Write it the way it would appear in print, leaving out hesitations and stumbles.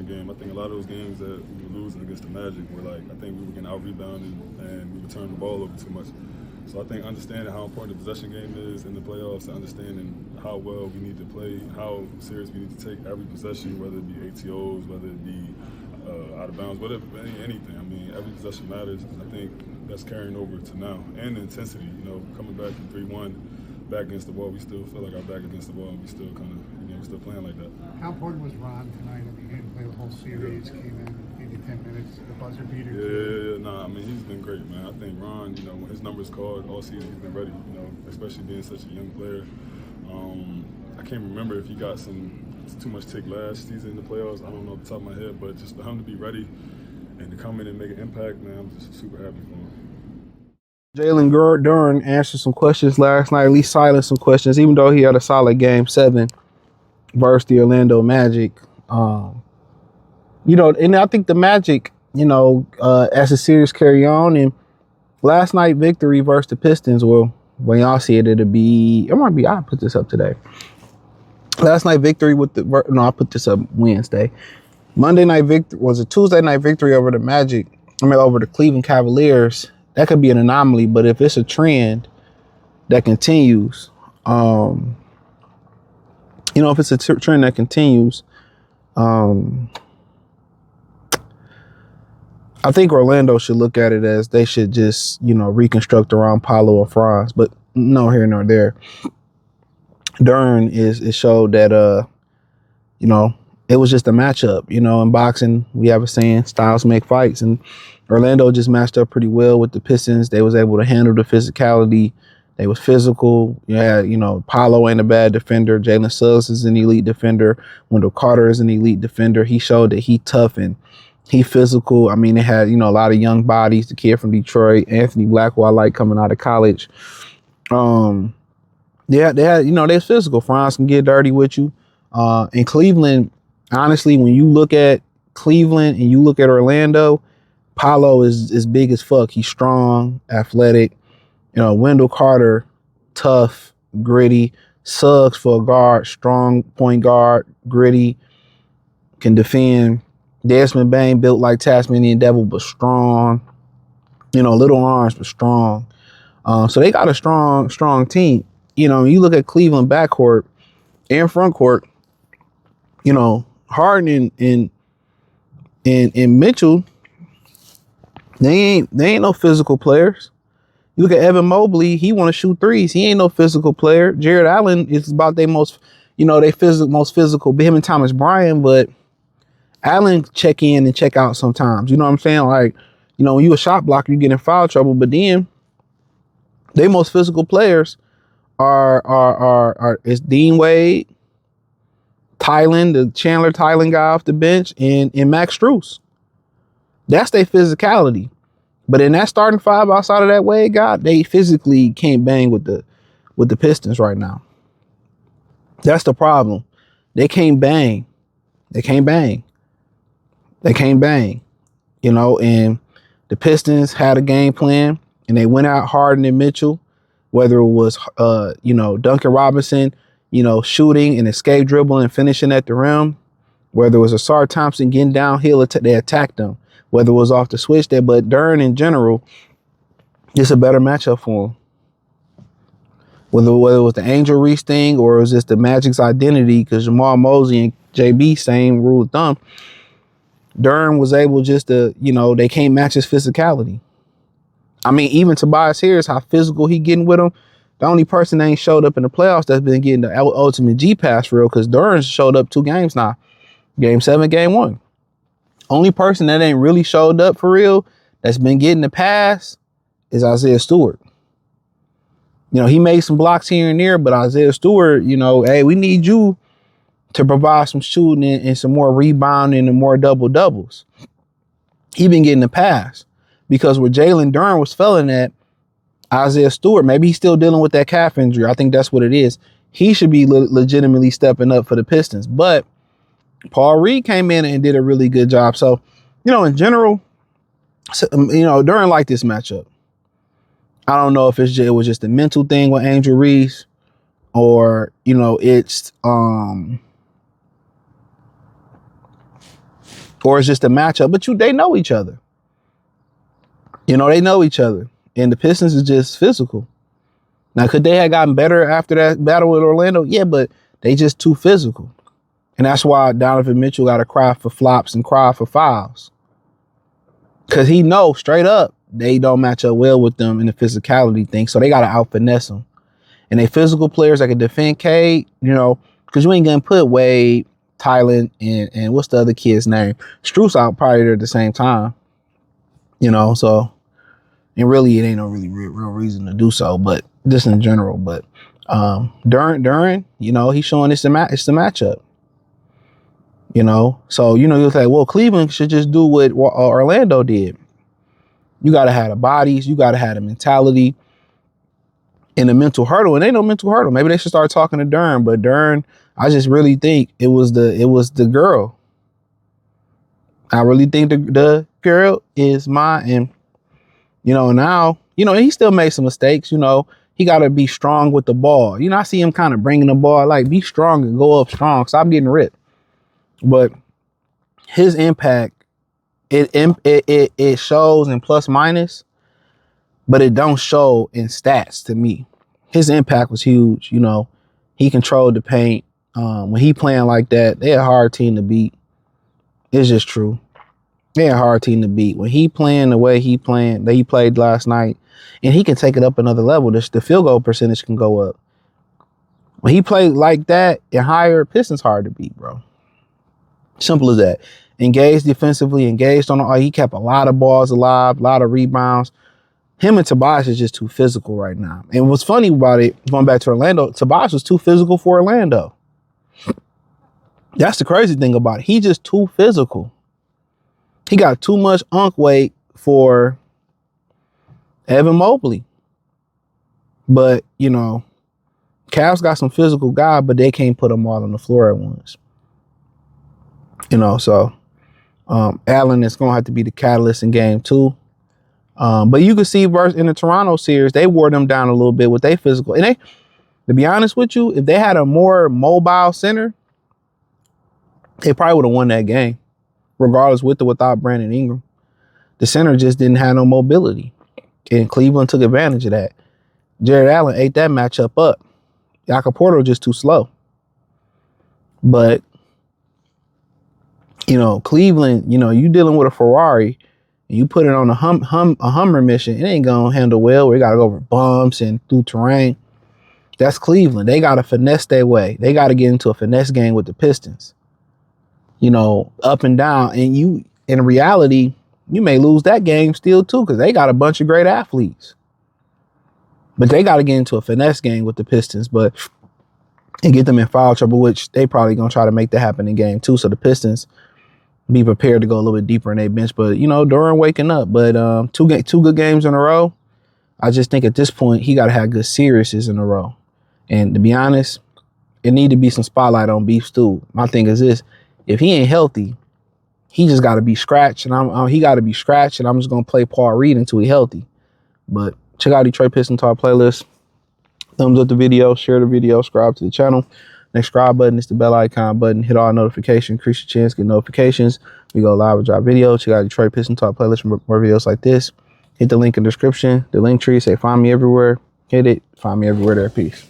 game. I think a lot of those games that we were losing against the Magic were like, I think we were getting out-rebounded and we were turning the ball over too much. So I think understanding how important the possession game is in the playoffs, and understanding how well we need to play, how serious we need to take every possession, whether it be ATOs, whether it be out of bounds, whatever, anything. I mean, every possession matters. I think that's carrying over to now. And the intensity, coming back from 3-1, back against the wall, we still feel like our back against the wall, and we still kind of, we're still playing like that. How important was Ron tonight? I mean, he didn't play the whole series, came in maybe 10 minutes, the buzzer beater. Nah, I mean, he's been great, man. I think Ron, when his number's called all season, he's been ready, especially being such a young player. I can't remember if he got too much tick last season in the playoffs. I don't know off the top of my head, but just for him to be ready and to come in and make an impact, man, I'm just super happy for him. Jalen Duren answered some questions last night, at least silenced some questions, even though he had a solid game 7 versus the Orlando Magic. And I think the Magic, as the series carry on, and last night victory versus the Pistons, well, when y'all see it, I'll put this up today. Last night victory I'll put this up Wednesday. Monday night victory was a Tuesday night victory over the Magic. Over the Cleveland Cavaliers. That could be an anomaly, but if it's a trend that continues, if it's a trend that continues, I think Orlando should look at it as they should just, reconstruct around Paolo and Franz, but no here nor there. Duren is showed that, it was just a matchup. In boxing, we have a saying, styles make fights, and Orlando just matched up pretty well with the Pistons. They was able to handle the physicality. They was physical. Paolo ain't a bad defender. Jalen Suggs is an elite defender. Wendell Carter is an elite defender. He showed that he tough and he physical. I mean, they had, a lot of young bodies. The kid from Detroit, Anthony Black, who I like coming out of college. They had, they're physical. Franz can get dirty with you. In Cleveland, honestly, when you look at Cleveland and you look at Orlando, Paolo is big as fuck. He's strong, athletic. Wendell Carter, tough, gritty. Suggs for a guard, strong point guard, gritty, can defend. Desmond Bane built like Tasmanian Devil, but strong. Little arms, but strong. So they got a strong team. You look at Cleveland backcourt and frontcourt, Harden and Mitchell, they ain't no physical players. You look at Evan Mobley, he want to shoot threes. He ain't no physical player. Jared Allen is about their most physical. Him and Thomas Bryant, but Allen check in and check out sometimes. You know what I'm saying? Like, when you a shot blocker, you get in foul trouble. But then they most physical players are Dean Wade, Tylen, the Chandler Tylen guy off the bench, and Max Strus. That's their physicality. But in that starting five outside of that Wade guy, they physically can't bang with the Pistons right now. That's the problem. They can't bang. They can't bang. They can't bang. And the Pistons had a game plan and they went out Harden and Mitchell, whether it was Duncan Robinson, shooting and escape dribble and finishing at the rim, whether it was Asar Thompson getting downhill, they attacked them. Whether it was off the switch there, but Duren in general, it's a better matchup for him. Whether it was the Angel Reese thing or it was just the Magic's identity, because Jamal Mosley and JB, same rule of thumb, Duren was able just to, they can't match his physicality. I mean, even Tobias Harris, how physical he getting with him, the only person that ain't showed up in the playoffs that's been getting the ultimate G pass for real, because Duren showed up 2 games now. Game 7, game 1. Only person that ain't really showed up for real that's been getting the pass is Isaiah Stewart. He made some blocks here and there, but Isaiah Stewart, hey, we need you to provide some shooting and some more rebounding and more double-doubles. He been getting the pass because where Jalen Duren was failing at, Isaiah Stewart, maybe he's still dealing with that calf injury. I think that's what it is. He should be legitimately stepping up for the Pistons, but Paul Reed came in and did a really good job. So, in general, Duren liked this matchup. I don't know if it was just a mental thing with Angel Reese or, it's or it's just a matchup. But they know each other. You know, they know each other. And the Pistons is just physical. Now, could they have gotten better after that battle with Orlando? Yeah, but they just too physical. And that's why Donovan Mitchell got to cry for flops and cry for fouls. Because he knows straight up they don't match up well with them in the physicality thing. So they got to out-finesse them. And they physical players that can defend Cade, you know, because you ain't going to put Wade, Tylen, and what's the other kid's name? Strus out probably there at the same time. You know, so, and really it ain't no really real reason to do so, but just in general. But Duren, you know, he's showing it's the matchup. You know, so, you know, you'll say, well, Cleveland should just do what Orlando did. You got to have the bodies. You got to have the mentality and the mental hurdle. And ain't no mental hurdle. Maybe they should start talking to Duren. But Duren, I just really think it was the girl. I really think the girl is mine. And, you know, now, you know, he still made some mistakes. You know, he got to be strong with the ball. You know, I see him kind of bringing the ball, like, be strong and go up strong. Stop getting ripped. But his impact, it shows in plus minus, but it don't show in stats to me. His impact was huge. You know, he controlled the paint. When he playing like that, they're a hard team to beat. It's just true. They're a hard team to beat. When he playing the way he played last night, and he can take it up another level, the field goal percentage can go up. When he played like that and higher, Pistons hard to beat, bro. Simple as that. Engaged defensively, engaged he kept a lot of balls alive, a lot of rebounds. Him and Tobias is just too physical right now. And what's funny about it, going back to Orlando, Tobias was too physical for Orlando. That's the crazy thing about it. He just too physical. He got too much unk weight for Evan Mobley. But, you know, Cavs got some physical guy, but they can't put them all on the floor at once. You know, so Allen is going to have to be the catalyst in game 2. But you can see in the Toronto series, they wore them down a little bit with their physical. And to be honest with you, if they had a more mobile center, they probably would have won that game, regardless with or without Brandon Ingram. The center just didn't have no mobility. And Cleveland took advantage of that. Jared Allen ate that matchup up. Jakob Porter just too slow. But, you know, Cleveland, you know, you dealing with a Ferrari and you put it on a Hummer mission, it ain't going to handle well. We got to go over bumps and through terrain. That's Cleveland. They got to finesse their way. They got to get into a finesse game with the Pistons. You know, up and down. And you, in reality, you may lose that game still too, because they got a bunch of great athletes. But they got to get into a finesse game with the Pistons, and get them in foul trouble, which they probably going to try to make that happen in game 2. So the Pistons be prepared to go a little bit deeper in their bench. But, you know, Duren waking up. But two good games in a row. I just think at this point, he got to have good series in a row. And to be honest, it need to be some spotlight on Beef Stew. My thing is this. If he ain't healthy, he just got to be scratched. And he got to be scratched. And I'm just going to play Paul Reed until he's healthy. But check out Detroit Pistons Talk playlist. Thumbs up the video, share the video, subscribe to the channel. Next subscribe button is the bell icon button. Hit all notifications, increase your chance, get notifications. We go live and drop videos. Check out Detroit Pistons Talk playlist for more videos like this. Hit the link in the description, the link tree, say find me everywhere. Hit it, find me everywhere there. Peace.